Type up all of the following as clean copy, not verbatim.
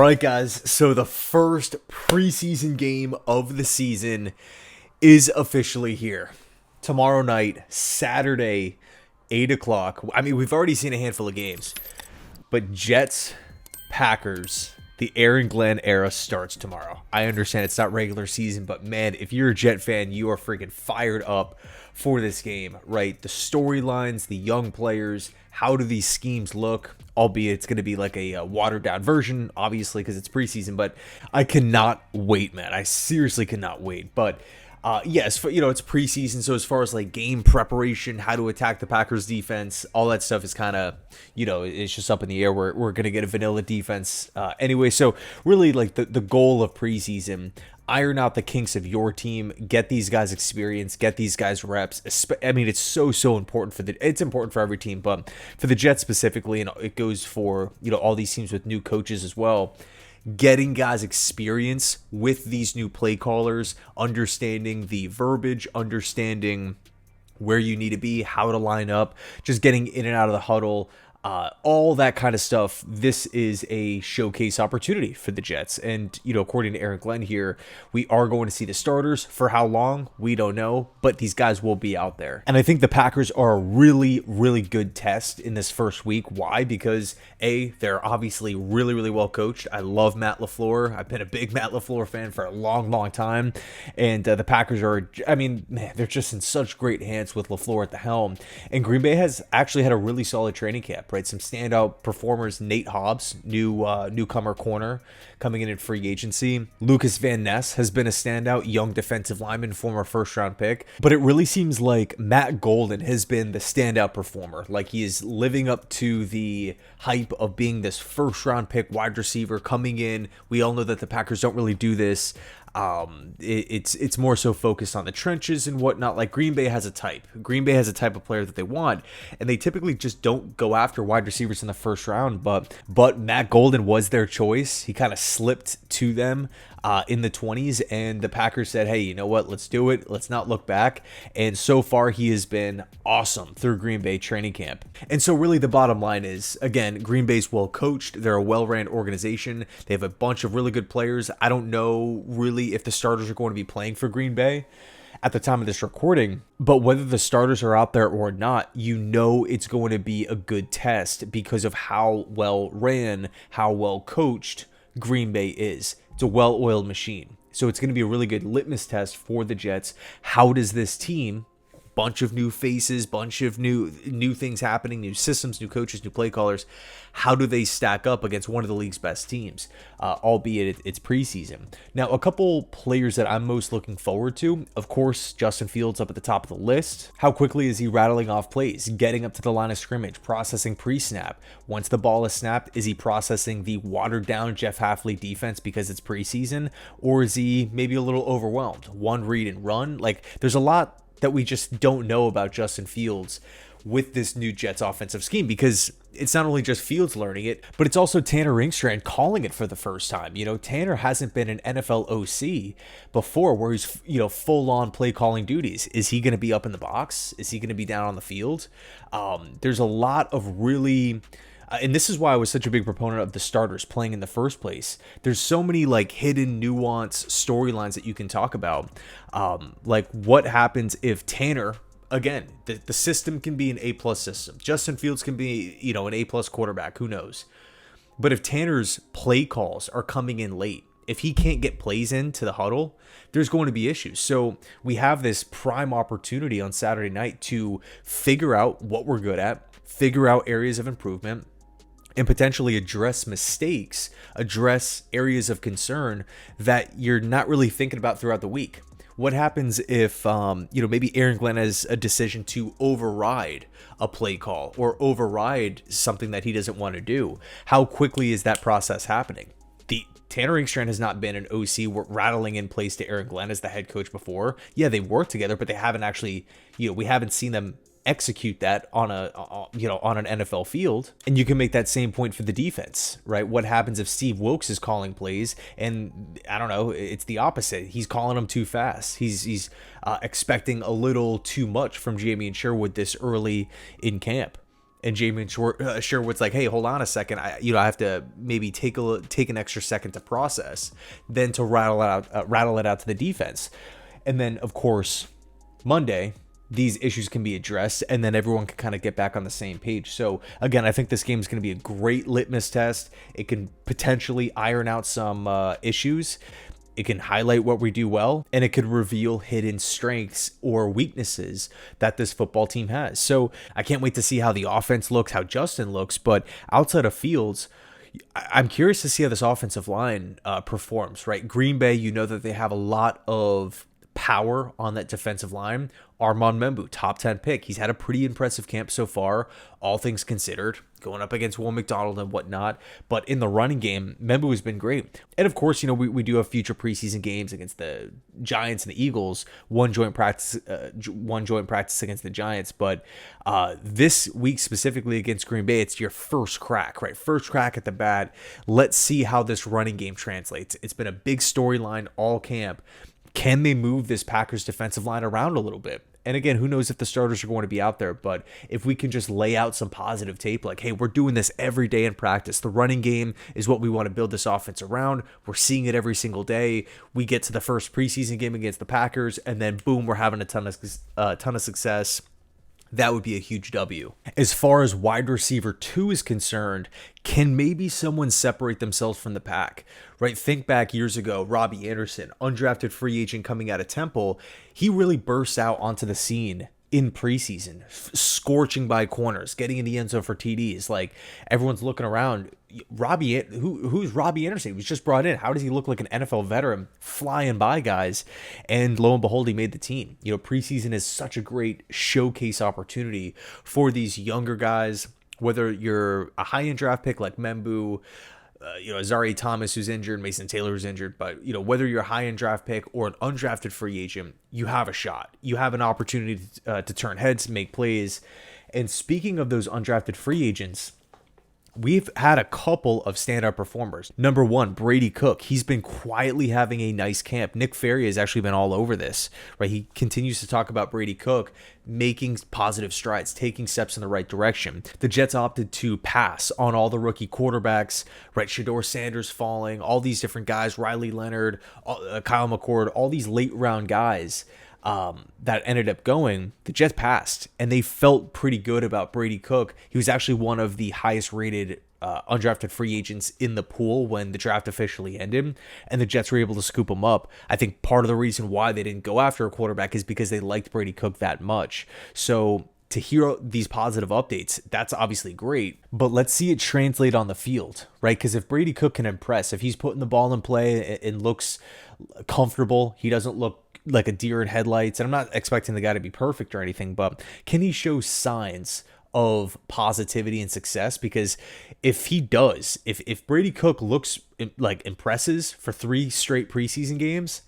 right, guys. So the first preseason game of the season is officially here. Tomorrow night, Saturday, 8 o'clock. I mean, we've already seen a handful of games, but Jets, Packers, the Aaron Glenn era starts tomorrow. I understand it's not regular season, but man, if you're a Jet fan, you are freaking fired up for this game, right? The storylines, the young players, how do these schemes look? Albeit it's going to be like a watered down version, obviously, because it's preseason, but I cannot wait, man. I seriously cannot wait. But yes, it's preseason, so as far as like game preparation, how to attack the Packers defense, all that stuff is kind of, it's just up in the air. We're going to get a vanilla defense anyway. So really, like the goal of preseason, iron out the kinks of your team, get these guys experience, get these guys reps. I mean, it's so important it's important for every team, but for the Jets specifically, and it goes for, all these teams with new coaches as well. Getting guys experience with these new play callers, understanding the verbiage, understanding where you need to be, how to line up, just getting in and out of the huddle, all that kind of stuff. This is a showcase opportunity for the Jets. And, according to Aaron Glenn here, we are going to see the starters. For how long? We don't know, but these guys will be out there. And I think the Packers are a really, really good test in this first week. Why? Because they're obviously really, really well coached. I love Matt LaFleur. I've been a big Matt LaFleur fan for a long, long time. And the Packers are, they're just in such great hands with LaFleur at the helm. And Green Bay has actually had a really solid training camp. Right, some standout performers. Nate Hobbs, newcomer corner, coming in free agency. Lucas Van Ness has been a standout young defensive lineman, former first-round pick. But it really seems like Matt Golden has been the standout performer. Like, he is living up to the hype of being this first-round pick wide receiver coming in. We all know that the Packers don't really do this. It's more so focused on the trenches and whatnot. Like, Green Bay has a type. Green Bay has a type of player that they want, and they typically just don't go after wide receivers in the first round. But Matt Golden was their choice. He kind of slipped to them in the 20s, and the Packers said, hey, you know what? Let's do it. Let's not look back. And so far, he has been awesome through Green Bay training camp. And so really the bottom line is, again, Green Bay's well coached. They're a well-ran organization. They have a bunch of really good players. I don't know really if the starters are going to be playing for Green Bay at the time of this recording, but whether the starters are out there or not, it's going to be a good test because of how well ran, how well coached Green Bay is. It's a well-oiled machine. So it's going to be a really good litmus test for the Jets. How does this team, bunch of new faces, bunch of new things happening, new systems, new coaches, new play callers, how do they stack up against one of the league's best teams, albeit it's preseason? Now, a couple players that I'm most looking forward to, of course, Justin Fields up at the top of the list. How quickly is he rattling off plays, getting up to the line of scrimmage, processing pre-snap? Once the ball is snapped, is he processing the watered-down Jeff Hafley defense because it's preseason, or is he maybe a little overwhelmed? One read and run? Like, there's a lot that we just don't know about Justin Fields with this new Jets offensive scheme, because it's not only just Fields learning it, but it's also Tanner Ringstrand calling it for the first time. Tanner hasn't been an NFL OC before where he's, full on play calling duties. Is he going to be up in the box? Is he going to be down on the field? There's a lot of really... and this is why I was such a big proponent of the starters playing in the first place. There's so many like hidden nuance storylines that you can talk about. Like what happens if Tanner, again, the system can be an A+ system. Justin Fields can be, an A+ quarterback. Who knows? But if Tanner's play calls are coming in late, if he can't get plays into the huddle, there's going to be issues. So we have this prime opportunity on Saturday night to figure out what we're good at, figure out areas of improvement, and potentially address mistakes, address areas of concern that you're not really thinking about throughout the week. What happens if, maybe Aaron Glenn has a decision to override a play call or override something that he doesn't want to do? How quickly is that process happening? Tanner Ringstrand has not been an OC rattling in place to Aaron Glenn as the head coach before. Yeah, they work together, but they haven't actually, we haven't seen them execute that on an NFL field. And you can make that same point for the defense, right? What happens if Steve Wilkes is calling plays and I don't know, it's the opposite. He's calling them too fast. He's expecting a little too much from Jamie and Sherwood this early in camp. and Sherwood's like, hey, hold on a second, I have to maybe take an extra second to process, then to rattle it out to the defense. And then, of course, Monday, these issues can be addressed, and then everyone can kind of get back on the same page. So again, I think this game is going to be a great litmus test. It can potentially iron out some issues. It can highlight what we do well, and it could reveal hidden strengths or weaknesses that this football team has. So I can't wait to see how the offense looks, how Justin looks, but outside of Fields, I'm curious to see how this offensive line performs, right? Green Bay, you know that they have a lot of power on that defensive line. Armand Membu, top 10 pick. He's had a pretty impressive camp so far, all things considered, going up against Will McDonald and whatnot. But in the running game, Membu has been great. And of course, we do have future preseason games against the Giants and the Eagles, one joint practice against the Giants. But this week specifically against Green Bay, it's your first crack, right? First crack at the bat. Let's see how this running game translates. It's been a big storyline all camp. Can they move this Packers defensive line around a little bit? And again, who knows if the starters are going to be out there, but if we can just lay out some positive tape, like, hey, we're doing this every day in practice. The running game is what we want to build this offense around. We're seeing it every single day. We get to the first preseason game against the Packers, and then boom, we're having a ton of success. That would be a huge W. As far as wide receiver 2 is concerned, can maybe someone separate themselves from the pack, right? Think back years ago, Robbie Anderson, undrafted free agent coming out of Temple. He really burst out onto the scene in preseason, scorching by corners, getting in the end zone for TDs. Like, everyone's looking around. Who's Robbie Anderson? He was just brought in. How does he look like an NFL veteran flying by guys? And lo and behold, he made the team. Preseason is such a great showcase opportunity for these younger guys, whether you're a high-end draft pick like Membu, Zari Thomas, who's injured, Mason Taylor, who's injured, but whether you're a high-end draft pick or an undrafted free agent, you have a shot. You have an opportunity to turn heads, make plays. And speaking of those undrafted free agents, we've had a couple of standout performers. Number one, Brady Cook. He's been quietly having a nice camp. Nick Ferry has actually been all over this, right? He continues to talk about Brady Cook making positive strides, taking steps in the right direction. The Jets opted to pass on all the rookie quarterbacks, right? Shedeur Sanders falling, all these different guys, Riley Leonard, Kyle McCord, all these late round guys that ended up going. The Jets passed, and they felt pretty good about Brady Cook. He was actually one of the highest rated undrafted free agents in the pool when the draft officially ended, and the Jets were able to scoop him up. I think part of the reason why they didn't go after a quarterback is because they liked Brady Cook that much. So to hear these positive updates, that's obviously great, but let's see it translate on the field, right? Because if Brady Cook can impress, if he's putting the ball in play and looks comfortable, he doesn't look like a deer in headlights, and I'm not expecting the guy to be perfect or anything, but can he show signs of positivity and success? Because if he does, if Brady Cook looks like impresses for 3 straight preseason games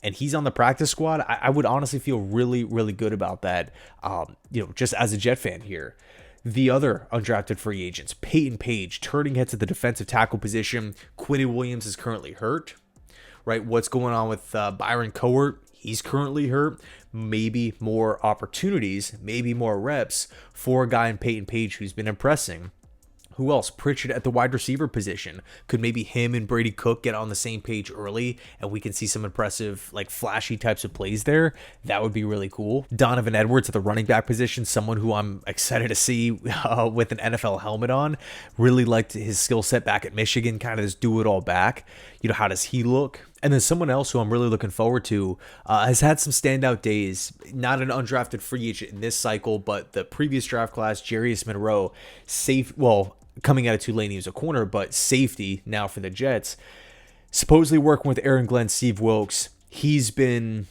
and he's on the practice squad, I would honestly feel really, really good about that. Just as a Jet fan here. The other undrafted free agents, Peyton Page, turning heads at the defensive tackle position. Quinnen Williams is currently hurt, right? What's going on with Byron Cowart? He's currently hurt. Maybe more opportunities, maybe more reps for a guy in Peyton Page who's been impressing. Who else? Pritchard at the wide receiver position. Could maybe him and Brady Cook get on the same page early and we can see some impressive, like, flashy types of plays there? That would be really cool. Donovan Edwards at the running back position, someone who I'm excited to see with an NFL helmet on. Really liked his skill set back at Michigan, kind of this do-it-all back. How does he look? And then someone else who I'm really looking forward to has had some standout days. Not an undrafted free agent in this cycle, but the previous draft class, Jarius Monroe, coming out of Tulane, he was a corner, but safety now for the Jets. Supposedly working with Aaron Glenn, Steve Wilkes. He's been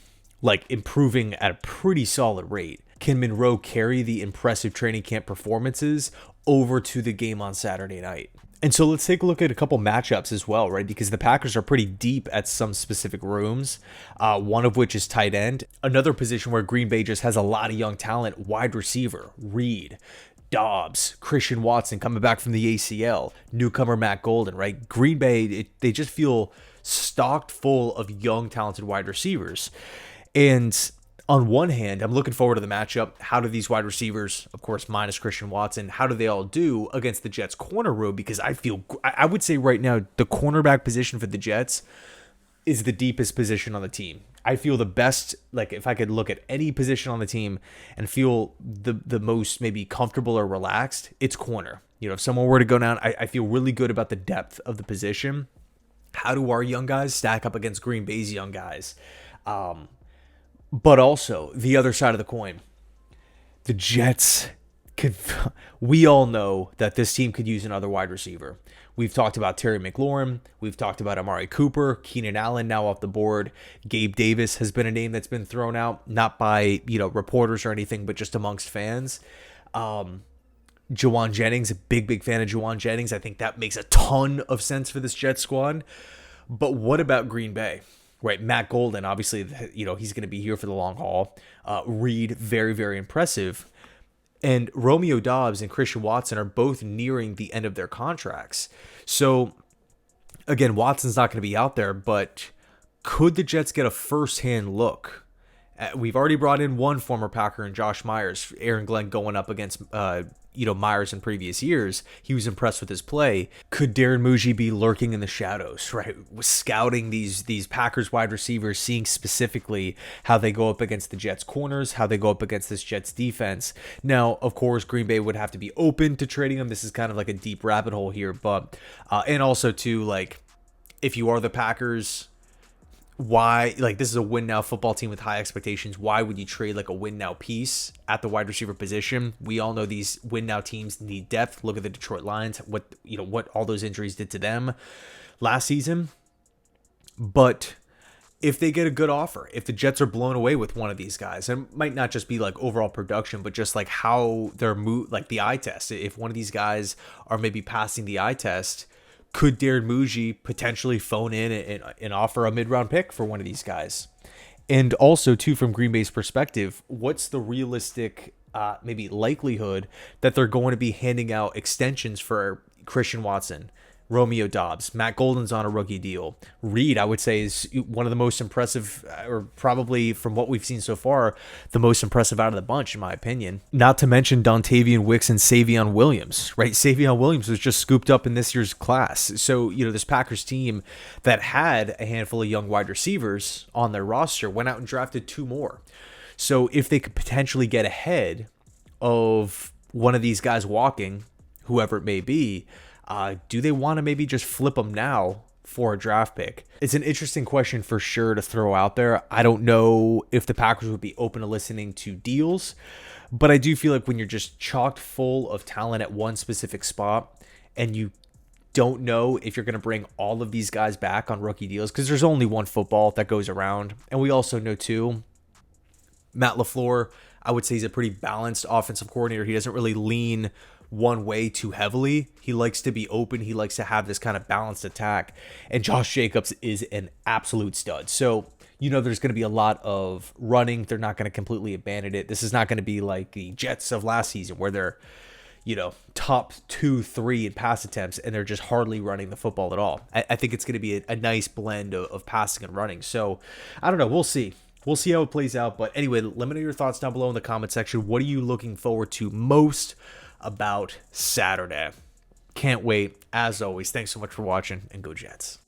improving at a pretty solid rate. Can Monroe carry the impressive training camp performances over to the game on Saturday night? And so let's take a look at a couple matchups as well, right? Because the Packers are pretty deep at some specific rooms, one of which is tight end. Another position where Green Bay just has a lot of young talent, wide receiver, Reed, Dobbs, Christian Watson coming back from the ACL, newcomer Matt Golden, right? Green Bay, they just feel stocked full of young, talented wide receivers. And on one hand, I'm looking forward to the matchup. How do these wide receivers, of course, minus Christian Watson, how do they all do against the Jets corner room? Because I would say right now, the cornerback position for the Jets is the deepest position on the team. I feel the best, like if I could look at any position on the team and feel the most maybe comfortable or relaxed, it's corner. If someone were to go down, I feel really good about the depth of the position. How do our young guys stack up against Green Bay's young guys? But also the other side of the coin, the Jets could. We all know that this team could use another wide receiver. We've talked about Terry McLaurin. We've talked about Amari Cooper, Keenan Allen now off the board. Gabe Davis has been a name that's been thrown out, not by reporters or anything, but just amongst fans. Juwan Jennings, a big fan of Juwan Jennings. I think that makes a ton of sense for this Jets squad. But what about Green Bay? Right, Matt Golden, obviously, he's going to be here for the long haul. Reed, very, very impressive. And Romeo Doubs and Christian Watson are both nearing the end of their contracts. So, again, Watson's not going to be out there, but could the Jets get a first-hand look? We've already brought in one former Packer and Josh Myers. Aaron Glenn going up against Myers in previous years. He was impressed with his play. Could Darren Muji be lurking in the shadows, right? Scouting these Packers wide receivers, seeing specifically how they go up against the Jets corners, how they go up against this Jets defense. Now, of course, Green Bay would have to be open to trading them. This is kind of like a deep rabbit hole here, but and also too, like, if you are the Packers, why, like, this is a win now football team with high expectations. Why would you trade like a win now piece at the wide receiver position? We all know these win now teams need depth. Look at the Detroit Lions, what all those injuries did to them last season. But if they get a good offer, if the Jets are blown away with one of these guys, and it might not just be like overall production, but just like how they're like the eye test. If one of these guys are maybe passing the eye test, could Darren Muji potentially phone in and offer a mid-round pick for one of these guys? And also, too, from Green Bay's perspective, what's the realistic maybe likelihood that they're going to be handing out extensions for Christian Watson, Romeo Doubs? Matt Golden's on a rookie deal. Reed, I would say, is one of the most impressive, or probably from what we've seen so far, the most impressive out of the bunch, in my opinion. Not to mention Dontavian Wicks and Savion Williams, right? Savion Williams was just scooped up in this year's class. So, this Packers team that had a handful of young wide receivers on their roster went out and drafted 2 more. So if they could potentially get ahead of one of these guys walking, whoever it may be, do they want to maybe just flip them now for a draft pick? It's an interesting question for sure to throw out there. I don't know if the Packers would be open to listening to deals, but I do feel like when you're just chocked full of talent at one specific spot and you don't know if you're going to bring all of these guys back on rookie deals, because there's only one football that goes around. And we also know too, Matt LaFleur, I would say he's a pretty balanced offensive coordinator. He doesn't really lean one way too heavily. He likes to be open. He likes to have this kind of balanced attack. And Josh Jacobs is an absolute stud. So, there's going to be a lot of running. They're not going to completely abandon it. This is not going to be like the Jets of last season where they're, top 2, 3 in pass attempts and they're just hardly running the football at all. I think it's going to be a nice blend of passing and running. So, I don't know. We'll see. We'll see how it plays out. But anyway, let me know your thoughts down below in the comment section. What are you looking forward to most about Saturday? Can't wait. As always, thanks so much for watching, and go Jets.